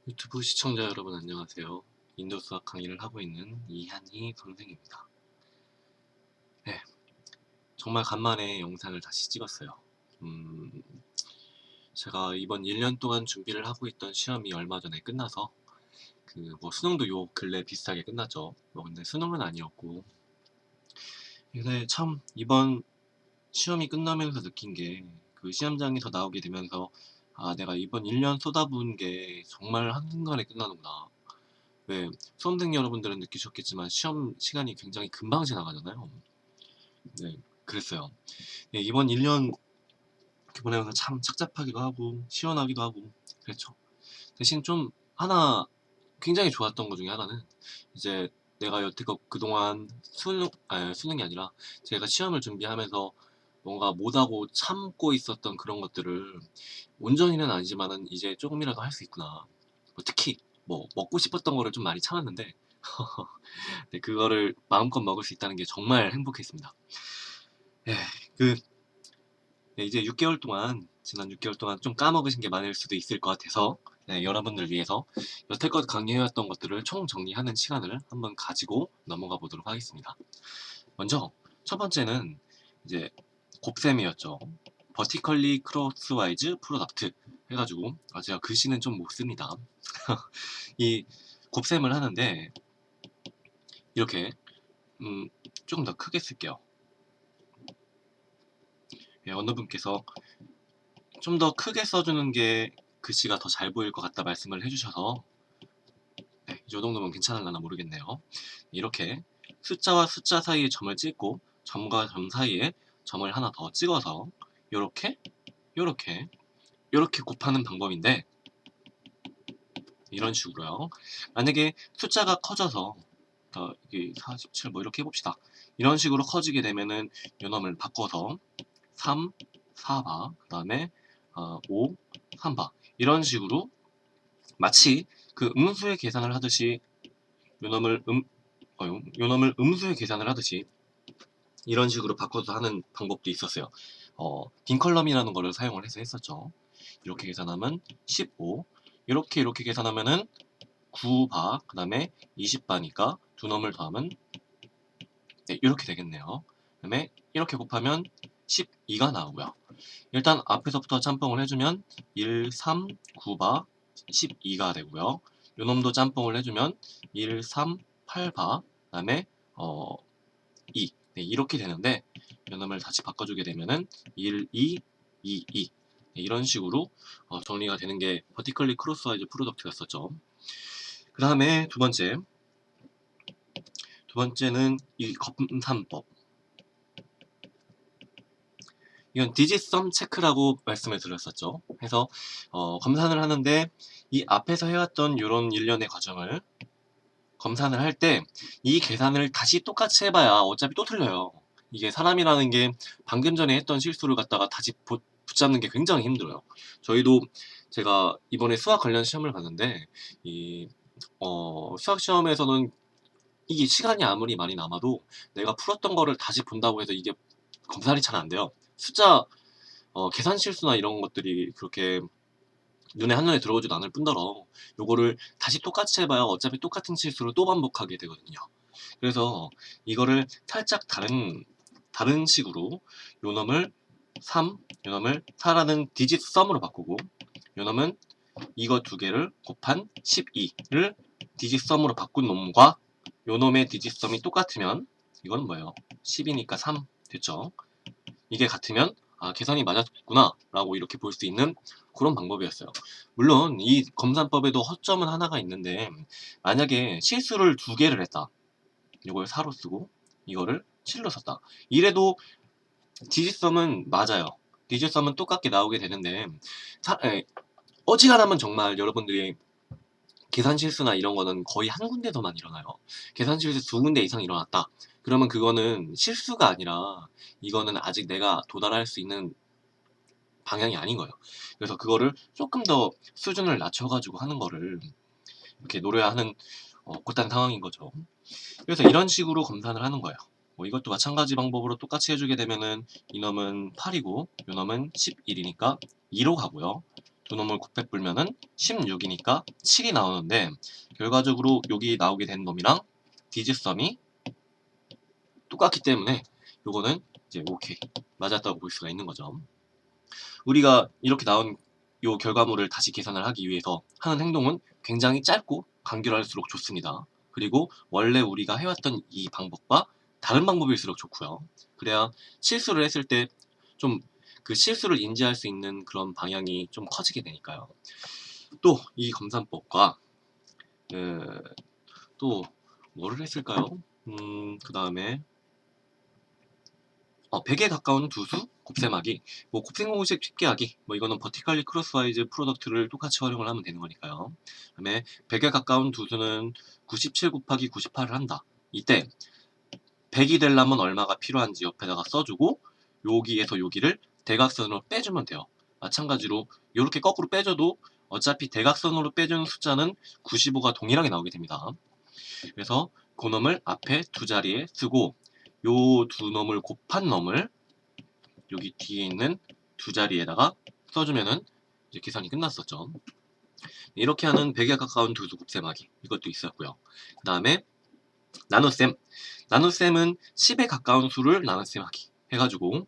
유튜브 시청자 여러분 안녕하세요. 인도 수학 강의를 하고 있는 이한희 선생입니다. 네, 정말 간만에 영상을 다시 찍었어요. 제가 이번 1년 동안 준비를 하고 있던 시험이 얼마 전에 끝나서 수능도 요 근래 비슷하게 끝났죠. 근데 수능은 아니었고, 근데 참 이번 시험이 끝나면서 느낀 게 그 시험장에서 나오게 되면서 내가 이번 1년 쏟아부은 게 정말 한순간에 끝나는구나. 왜 수험생 여러분들은 느끼셨겠지만 시험 시간이 굉장히 금방 지나가잖아요. 네, 그랬어요. 네, 이번 1년 보내면서 참 착잡하기도 하고 시원하기도 하고 그랬죠. 대신 좀 하나 굉장히 좋았던 것 중에 하나는 이제 내가 여태껏 그동안 수능이 아니라 제가 시험을 준비하면서 뭔가 못하고 참고 있었던 그런 것들을 온전히는 아니지만은 이제 조금이라도 할 수 있구나. 특히 뭐 먹고 싶었던 거를 좀 많이 참았는데 네, 그거를 마음껏 먹을 수 있다는 게 정말 행복했습니다. 예, 그 네, 이제 6개월 동안 지난 6개월 동안 좀 까먹으신 게 많을 수도 있을 것 같아서 네, 여러분들 위해서 여태껏 강의해왔던 것들을 총 정리하는 시간을 한번 가지고 넘어가 보도록 하겠습니다. 먼저 첫 번째는 이제 곱셈이었죠. vertically crosswise product 해가지고 제가 글씨는 좀 못 씁니다. 이 곱셈을 하는데 이렇게 조금 더 크게 쓸게요. 예, 어느 분께서 좀 더 크게 써주는 게 글씨가 더 잘 보일 것 같다 말씀을 해주셔서 네, 이 정도면 괜찮을라나 모르겠네요. 이렇게 숫자와 숫자 사이에 점을 찍고 점과 점 사이에 점을 하나 더 찍어서 요렇게 요렇게 요렇게 곱하는 방법인데 이런 식으로요. 만약에 숫자가 커져서 이게 47 뭐 이렇게 해봅시다. 이런 식으로 커지게 되면은 요놈을 바꿔서 3, 4바 그 다음에 5, 3바 이런 식으로 마치 그 음수의 계산을 하듯이 요놈을 요놈을 음수의 계산을 하듯이 이런 식으로 바꿔서 하는 방법도 있었어요. 빈컬럼이라는 거를 사용을 해서 했었죠. 이렇게 계산하면 15 이렇게 계산하면은 9바 그 다음에 20바니까 두 놈을 더하면 네, 이렇게 되겠네요. 그 다음에 이렇게 곱하면 12가 나오고요. 일단 앞에서부터 짬뽕을 해주면 1, 3, 9바 12가 되고요. 요놈도 짬뽕을 해주면 1, 3, 8바 그 다음에 2 네, 이렇게 되는데 요놈을 다시 바꿔주게 되면은 1, 2, 2, 2 네, 이런 식으로 정리가 되는 게 버티컬리 크로스와이즈 프로덕트였었죠. 그 다음에 두 번째는 이 검산법. 이건 디지썸 체크라고 말씀을 드렸었죠. 해서 검산을 하는데 이 앞에서 해왔던 이런 일련의 과정을 검산을 할 때 이 계산을 다시 똑같이 해봐야 어차피 또 틀려요. 이게 사람이라는 게 방금 전에 했던 실수를 갖다가 다시 붙잡는 게 굉장히 힘들어요. 저희도 제가 이번에 수학 관련 시험을 봤는데 이 수학 시험에서는 이게 시간이 아무리 많이 남아도 내가 풀었던 거를 다시 본다고 해서 이게 검산이 잘 안 돼요. 숫자 계산 실수나 이런 것들이 그렇게 눈에 한눈에 들어오지도 않을 뿐더러 요거를 다시 똑같이 해봐야 어차피 똑같은 실수를 또 반복하게 되거든요. 그래서 이거를 살짝 다른 식으로 요놈을 3, 요놈을 4라는 디짓 썸으로 바꾸고 요놈은 이거 두 개를 곱한 12를 디짓 썸으로 바꾼 놈과 요놈의 디짓 썸이 똑같으면 이건 뭐예요? 10이니까 3 됐죠? 이게 같으면 계산이 맞았구나 라고 이렇게 볼 수 있는 그런 방법이었어요. 물론 이 검산법에도 허점은 하나가 있는데 만약에 실수를 두 개를 했다. 이걸 4로 쓰고 이거를 7로 썼다. 이래도 디지썸은 맞아요. 디지썸은 똑같게 나오게 되는데 어지간하면 정말 여러분들이 계산 실수나 이런 거는 거의 한 군데서만 일어나요. 계산 실수 두 군데 이상 일어났다. 그러면 그거는 실수가 아니라 이거는 아직 내가 도달할 수 있는 방향이 아닌 거예요. 그래서 그거를 조금 더 수준을 낮춰가지고 하는 거를 이렇게 노려야 하는 그딴 상황인 거죠. 그래서 이런 식으로 검산을 하는 거예요. 뭐 이것도 마찬가지 방법으로 똑같이 해주게 되면은 이놈은 8이고 이놈은 11이니까 2로 가고요. 두 놈을 곱해 불면은 16이니까 7이 나오는데, 결과적으로 여기 나오게 된 놈이랑 디지썸이 똑같기 때문에 요거는 이제 오케이, 맞았다고 볼 수가 있는 거죠. 우리가 이렇게 나온 요 결과물을 다시 계산을 하기 위해서 하는 행동은 굉장히 짧고 간결할수록 좋습니다. 그리고 원래 우리가 해왔던 이 방법과 다른 방법일수록 좋고요. 그래야 실수를 했을 때 좀 그 실수를 인지할 수 있는 그런 방향이 좀 커지게 되니까요. 또 이 검산법과 또 뭐를 했을까요? 그 다음에 100에 가까운 두수 곱셈하기, 뭐 곱셈 공식 쉽게 하기, 뭐 이거는 버티컬리 크로스와이즈 프로덕트를 똑같이 활용을 하면 되는 거니까요. 그 다음에 100에 가까운 두수는 97 곱하기 98을 한다. 이때 100이 되려면 얼마가 필요한지 옆에다가 써주고, 여기에서 여기를 대각선으로 빼주면 돼요. 마찬가지로 이렇게 거꾸로 빼줘도 어차피 대각선으로 빼주는 숫자는 95가 동일하게 나오게 됩니다. 그래서 그 놈을 앞에 두 자리에 쓰고, 요 두 놈을 곱한 놈을 여기 뒤에 있는 두 자리에다가 써주면은 이제 계산이 끝났었죠. 이렇게 하는 100에 가까운 두수 곱셈하기, 이것도 있었고요. 그 다음에 나눗셈. 나눗셈은 10에 가까운 수를 나눗셈하기 해가지고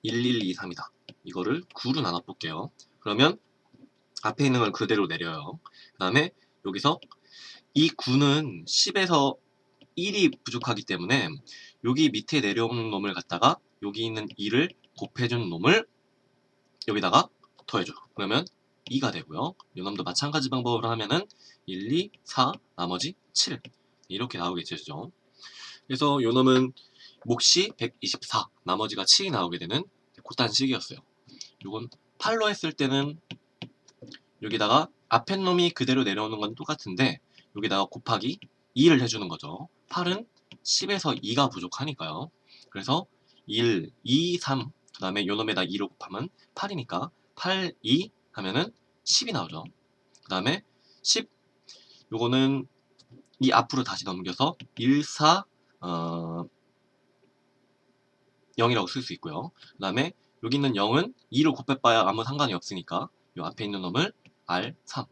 1, 1, 2, 3이다. 이거를 9로 나눠볼게요. 그러면 앞에 있는 걸 그대로 내려요. 그 다음에 여기서 이 9는 10에서 1이 부족하기 때문에 여기 밑에 내려오는 놈을 갖다가 여기 있는 2를 곱해준 놈을 여기다가 더해줘. 그러면 2가 되고요. 이 놈도 마찬가지 방법으로 하면은 1, 2, 4, 나머지 7 이렇게 나오겠죠. 그래서 이 놈은 몫이 124, 나머지가 7이 나오게 되는 그딴 식이었어요. 이건 8로 했을 때는 여기다가 앞에 놈이 그대로 내려오는 건 똑같은데 여기다가 곱하기 2를 해주는 거죠. 8은 10에서 2가 부족하니까요. 그래서 1, 2, 3, 그 다음에 요 놈에다 2로 곱하면 8이니까 8, 2 하면은 10이 나오죠. 그 다음에 10, 요거는 이 앞으로 다시 넘겨서 1, 4, 0이라고 쓸 수 있고요. 그 다음에 여기 있는 0은 2로 곱해봐야 아무 상관이 없으니까 이 앞에 있는 놈을 R3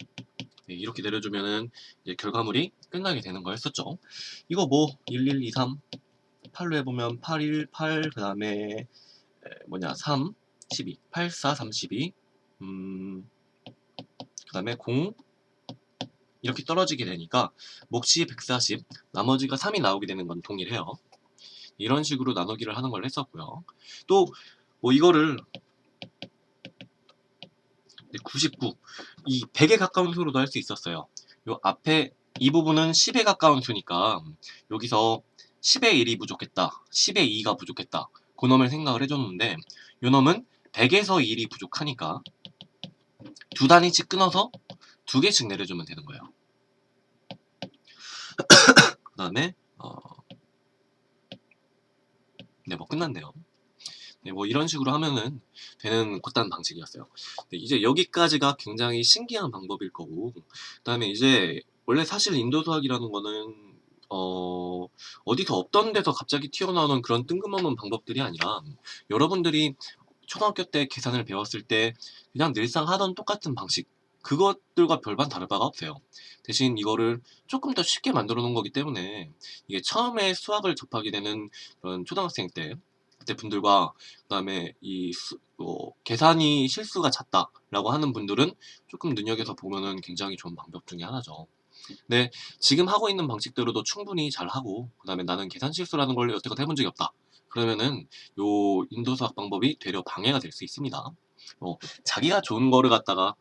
이렇게 내려주면은 이제 결과물이 끝나게 되는 거였었죠. 이거 뭐 1, 1, 2, 3 8로 해보면 8, 1, 8 그 다음에 3, 12 8, 4, 32 그 다음에 0 이렇게 떨어지게 되니까 몫이 140 나머지가 3이 나오게 되는 건 동일해요. 이런 식으로 나누기를 하는 걸 했었고요. 또 뭐 이거를 99, 이 100에 가까운 수로도 할 수 있었어요. 요 앞에 이 부분은 10에 가까운 수니까 여기서 10의 1이 부족했다, 10의 2가 부족했다, 그 놈을 생각을 해줬는데 요 놈은 100에서 1이 부족하니까 두 단위씩 끊어서 두 개씩 내려주면 되는 거예요. 그 다음에 네, 뭐 끝났네요. 네, 뭐 이런 식으로 하면은 되는 그딴 방식이었어요. 네, 이제 여기까지가 굉장히 신기한 방법일 거고, 그 다음에 이제 원래 사실 인도 수학이라는 거는 어디서 없던 데서 갑자기 튀어나오는 그런 뜬금없는 방법들이 아니라 여러분들이 초등학교 때 계산을 배웠을 때 그냥 늘상 하던 똑같은 방식, 그것들과 별반 다를 바가 없어요. 대신 이거를 조금 더 쉽게 만들어 놓은 거기 때문에 이게 처음에 수학을 접하게 되는 그런 초등학생 때 그때 분들과 그다음에 계산이 실수가 잦다라고 하는 분들은 조금 눈여겨서 보면은 굉장히 좋은 방법 중에 하나죠. 근데 지금 하고 있는 방식대로도 충분히 잘 하고 그다음에 나는 계산 실수라는 걸 여태껏 해본 적이 없다, 그러면은 요 인도수학 방법이 되려 방해가 될 수 있습니다. 자기가 좋은 거를 갖다가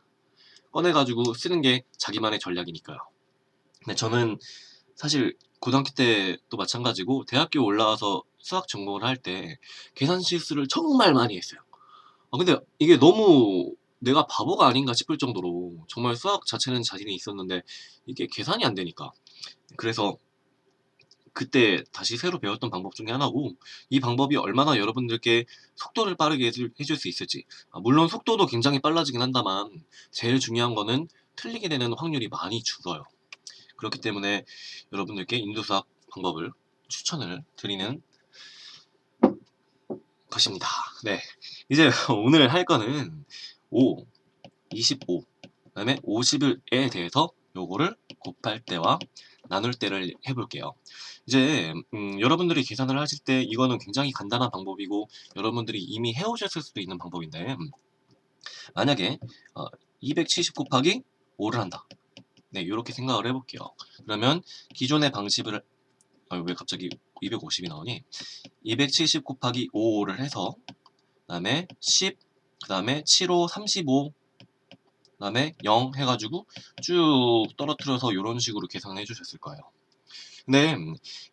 꺼내가지고 쓰는 게 자기만의 전략이니까요. 근데 저는 사실 고등학교 때도 마찬가지고 대학교 올라와서 수학 전공을 할 때 계산 실수를 정말 많이 했어요. 근데 이게 너무 내가 바보가 아닌가 싶을 정도로 정말 수학 자체는 자신이 있었는데 이게 계산이 안 되니까. 그래서 그때 다시 새로 배웠던 방법 중에 하나고, 이 방법이 얼마나 여러분들께 속도를 빠르게 해줄 수 있을지, 물론 속도도 굉장히 빨라지긴 한다만 제일 중요한 거는 틀리게 되는 확률이 많이 줄어요. 그렇기 때문에 여러분들께 인도수학 방법을 추천을 드리는 것입니다. 네, 이제 오늘 할 거는 5, 25, 그 다음에 50에 대해서 요거를 곱할 때와 나눌 때를 해볼게요. 이제 여러분들이 계산을 하실 때 이거는 굉장히 간단한 방법이고 여러분들이 이미 해오셨을 수도 있는 방법인데 만약에 270 곱하기 5를 한다. 네, 이렇게 생각을 해볼게요. 그러면 기존의 방식을 왜 갑자기 250이 나오니? 270 곱하기 5를 해서 그 다음에 10, 그 다음에 7, 5, 35, 그 다음에 0 해가지고 쭉 떨어뜨려서 이런 식으로 계산해 주셨을 거예요. 근데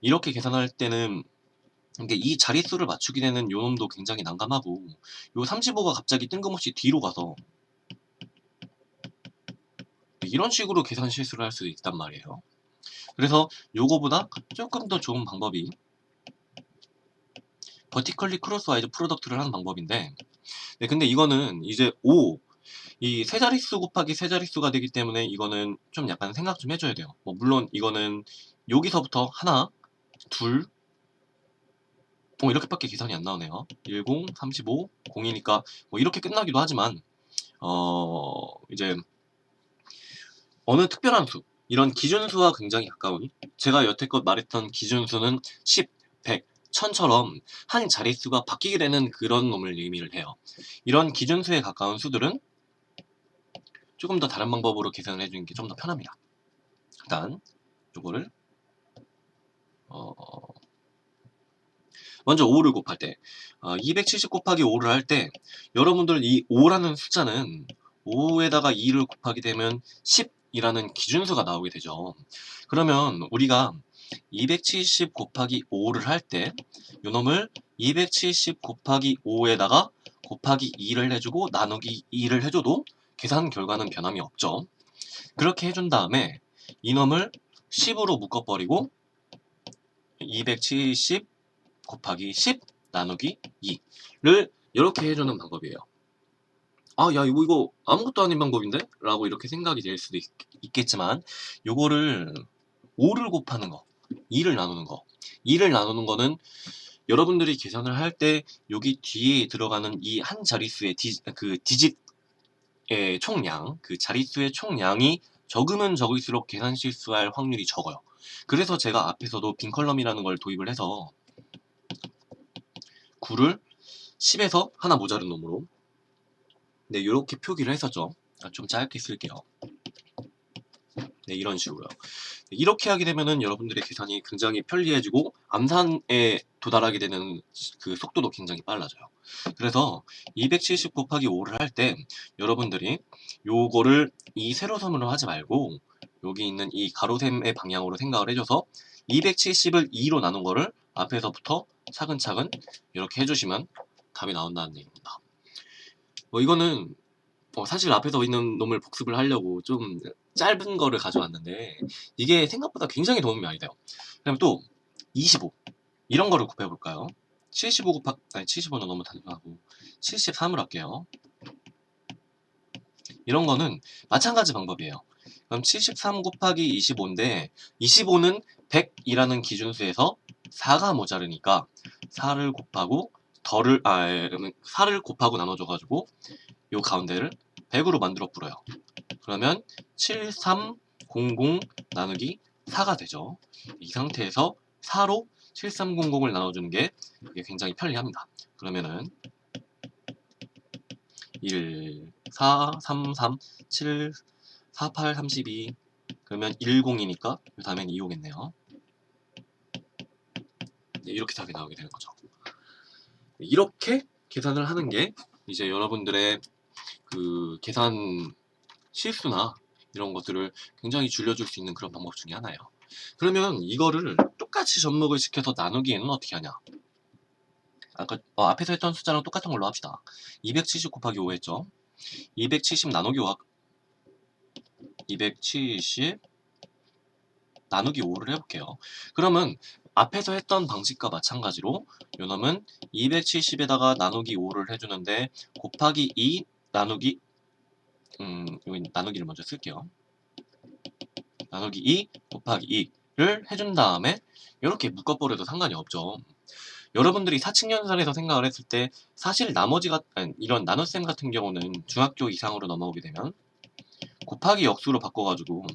이렇게 계산할 때는 이게 이 자릿수를 맞추게 되는 요 놈도 굉장히 난감하고 요 35가 갑자기 뜬금없이 뒤로 가서 이런 식으로 계산 실수를 할 수도 있단 말이에요. 그래서 요거보다 조금 더 좋은 방법이 버티컬리 크로스와이즈 프로덕트를 하는 방법인데 네, 근데 이거는 이제 5, 이 세 자릿수 곱하기 세 자릿수가 되기 때문에 이거는 좀 약간 생각 좀 해줘야 돼요. 뭐 물론 이거는 여기서부터 하나, 둘, 이렇게밖에 계산이 안 나오네요. 10, 35, 0이니까 뭐 이렇게 끝나기도 하지만 이제 어느 특별한 수, 이런 기준수와 굉장히 가까운 제가 여태껏 말했던 기준수는 10, 100, 1000처럼 한 자릿수가 바뀌게 되는 그런 놈을 의미를 해요. 이런 기준수에 가까운 수들은 조금 더 다른 방법으로 계산을 해주는 게 좀 더 편합니다. 일단 요거를 먼저 5를 곱할 때 270 곱하기 5를 할 때 여러분들 이 5라는 숫자는 5에다가 2를 곱하게 되면 10이라는 기준수가 나오게 되죠. 그러면 우리가 270 곱하기 5를 할 때 요놈을 270 곱하기 5에다가 곱하기 2를 해주고 나누기 2를 해줘도 계산 결과는 변함이 없죠. 그렇게 해준 다음에 이놈을 10으로 묶어버리고 270 곱하기 10 나누기 2를 이렇게 해주는 방법이에요. 아, 야, 이거 아무것도 아닌 방법인데? 라고 이렇게 생각이 될 수도 있겠지만 요거를 5를 곱하는 거, 2를 나누는 거, 2를 나누는 거는 여러분들이 계산을 할 때 여기 뒤에 들어가는 이 한 자릿수의 그 디짓의 총량, 그 자릿수의 총량이 적으면 적을수록 계산 실수할 확률이 적어요. 그래서 제가 앞에서도 빈컬럼이라는 걸 도입을 해서 9를 10에서 하나 모자른 놈으로 네, 이렇게 표기를 했었죠. 좀 짧게 쓸게요. 네, 이런 식으로요. 이렇게 하게 되면은 여러분들의 계산이 굉장히 편리해지고 암산에 도달하게 되는 그 속도도 굉장히 빨라져요. 그래서 270 곱하기 5를 할 때 여러분들이 요거를 이 세로섬으로 하지 말고 여기 있는 이 가로셈의 방향으로 생각을 해줘서 270을 2로 나눈 거를 앞에서부터 차근차근 이렇게 해주시면 답이 나온다는 얘기입니다. 이거는 사실 앞에서 있는 놈을 복습을 하려고 좀 짧은 거를 가져왔는데 이게 생각보다 굉장히 도움이 많이 돼요. 그다음에 또 25 이런 거를 곱해볼까요? 75 곱하기 75는 너무 단순하고 73을 할게요. 이런 거는 마찬가지 방법이에요. 그럼 73 곱하기 25인데 25는 100이라는 기준수에서 4가 모자르니까 4를 곱하고 4를 곱하고 나눠줘가지고 요 가운데를 100으로 만들어 불어요. 그러면 7300 나누기 4가 되죠. 이 상태에서 4로 7300을 나눠주는 게 그게 굉장히 편리합니다. 그러면은 1, 4, 3, 3, 7, 4, 8, 32 그러면 10이니까 그 다음엔 2 오겠네요. 이렇게 답이 나오게 되는 거죠. 이렇게 계산을 하는 게 이제 여러분들의 그 계산 실수나 이런 것들을 굉장히 줄여줄 수 있는 그런 방법 중에 하나예요. 그러면 이거를 똑같이 접목을 시켜서 나누기에는 어떻게 하냐? 아까 앞에서 했던 숫자랑 똑같은 걸로 합시다. 270 곱하기 5 했죠? 270 나누기 5 270 나누기 5를 해볼게요. 그러면 앞에서 했던 방식과 마찬가지로 요놈은 270에다가 나누기 5를 해주는데 곱하기 2 나누기 여기 나누기를 먼저 쓸게요. 나누기 2 곱하기 2를 해준 다음에 이렇게 묶어버려도 상관이 없죠. 여러분들이 사칙연산에서 생각을 했을 때 사실 나머지가 이런 나눗셈 같은 경우는 중학교 이상으로 넘어오게 되면 곱하기 역수로 바꿔가지고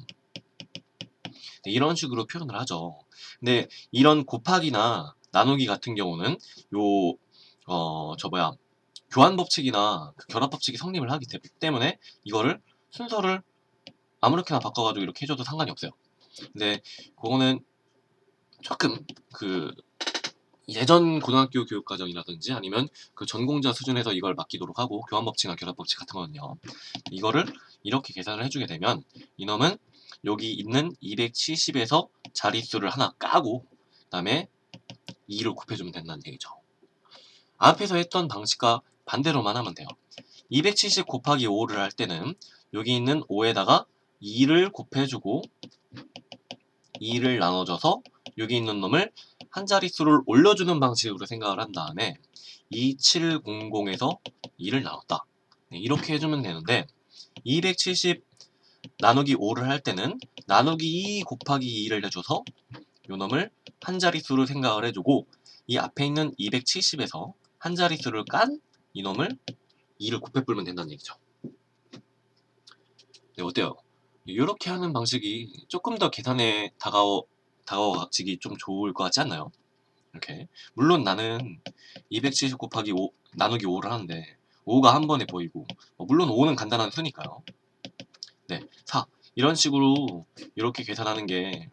이런 식으로 표현을 하죠. 근데 이런 곱하기나 나누기 같은 경우는 교환 법칙이나 그 결합 법칙이 성립을 하기 때문에 이거를 순서를 아무렇게나 바꿔가지고 이렇게 해줘도 상관이 없어요. 근데 그거는 조금 예전 고등학교 교육과정이라든지 아니면 그 전공자 수준에서 이걸 맡기도록 하고 교환법칙이나 결합법칙 같은 거는요. 이거를 이렇게 계산을 해주게 되면 이놈은 여기 있는 270에서 자릿수를 하나 까고 그 다음에 2를 곱해주면 된다는 얘기죠. 앞에서 했던 방식과 반대로만 하면 돼요. 270 곱하기 5를 할 때는 여기 있는 5에다가 2를 곱해주고 2를 나눠줘서 여기 있는 놈을 한 자릿수를 올려주는 방식으로 생각을 한 다음에 2700에서 2를 나눴다. 이렇게 해주면 되는데 270 나누기 5를 할 때는 나누기 2 곱하기 2를 해줘서 요 놈을 한 자릿수를 생각을 해주고 이 앞에 있는 270에서 한 자릿수를 깐 이놈을 2를 곱해 불면 된다는 얘기죠. 네, 어때요? 이렇게 하는 방식이 조금 더 계산에 다가워지기 좀 좋을 것 같지 않나요? 이렇게. 물론 나는 270 곱하기 5 나누기 5를 하는데 5가 한 번에 보이고 물론 5는 간단한 수니까요. 네, 4 이런 식으로 이렇게 계산하는 게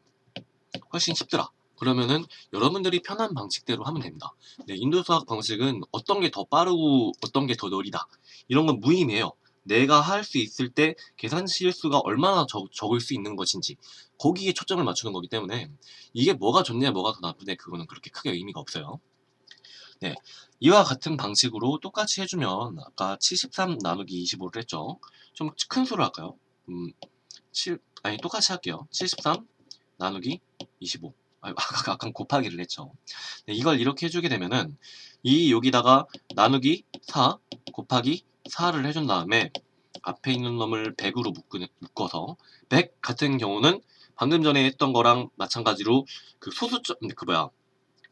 훨씬 쉽더라. 그러면은 여러분들이 편한 방식대로 하면 됩니다. 네, 인도수학 방식은 어떤 게 더 빠르고 어떤 게 더 느리다 이런 건 무의미해요. 내가 할 수 있을 때 계산 실수가 얼마나 적을 수 있는 것인지 거기에 초점을 맞추는 거기 때문에 이게 뭐가 좋냐 뭐가 더 나쁘냐 그거는 그렇게 크게 의미가 없어요. 네, 이와 같은 방식으로 똑같이 해주면 아까 73 나누기 25를 했죠. 좀 큰 수를 할까요? 7 아니 똑같이 할게요. 73 나누기 25 아까 곱하기를 했죠. 네, 이걸 이렇게 해주게 되면은 이 여기다가 나누기 4 곱하기 4를 해준 다음에 앞에 있는 놈을 100으로 묶어서 100 같은 경우는 방금 전에 했던 거랑 마찬가지로 그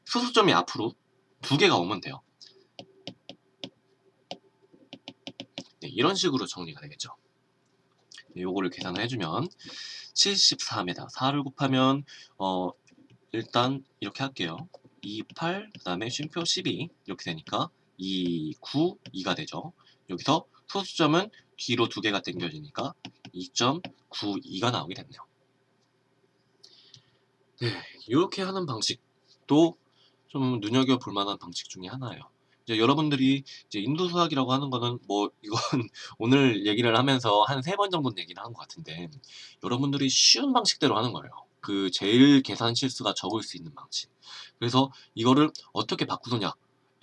소수점이 앞으로 두 개가 오면 돼요. 네, 이런 식으로 정리가 되겠죠. 네, 요거를 계산을 해주면 73에다 4를 곱하면 일단 이렇게 할게요. 2, 8, 그 다음에 쉼표 12 이렇게 되니까 2, 9, 2가 되죠. 여기서 소수점은 뒤로 두 개가 당겨지니까 2.92가 나오게 됐네요. 네, 이렇게 하는 방식도 좀 눈여겨볼 만한 방식 중에 하나예요. 이제 여러분들이 이제 인도수학이라고 하는 거는 뭐 이건 오늘 얘기를 하면서 한 3번 정도는 얘기를 한 것 같은데 여러분들이 쉬운 방식대로 하는 거예요. 그 제일 계산 실수가 적을 수 있는 방식. 그래서 이거를 어떻게 바꾸느냐에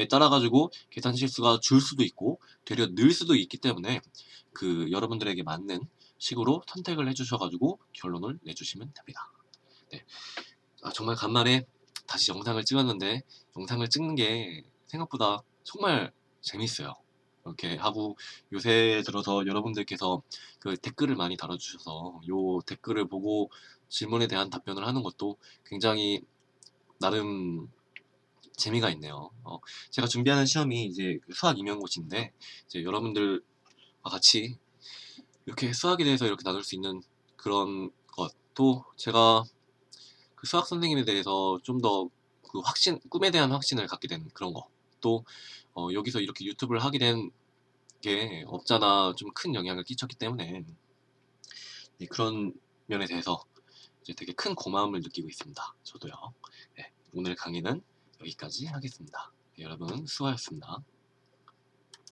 따라 가지고 계산 실수가 줄 수도 있고 되려 늘 수도 있기 때문에 그 여러분들에게 맞는 식으로 선택을 해주셔가지고 결론을 내주시면 됩니다. 네. 정말 간만에 다시 영상을 찍었는데 영상을 찍는 게 생각보다 정말 재밌어요. 이렇게 하고 요새 들어서 여러분들께서 그 댓글을 많이 달아주셔서 요 댓글을 보고 질문에 대한 답변을 하는 것도 굉장히 나름 재미가 있네요. 제가 준비하는 시험이 이제 수학 임용고시인데 이제 여러분들과 같이 이렇게 수학에 대해서 이렇게 나눌 수 있는 그런 것도 제가 그 수학 선생님에 대해서 좀 더 그 꿈에 대한 확신을 갖게 된 그런 거. 또 여기서 이렇게 유튜브를 하게 된 게 없잖아 좀 큰 영향을 끼쳤기 때문에 네, 그런 면에 대해서 이제 되게 큰 고마움을 느끼고 있습니다. 저도요. 네, 오늘 강의는 여기까지 하겠습니다. 네, 여러분 수고하셨습니다.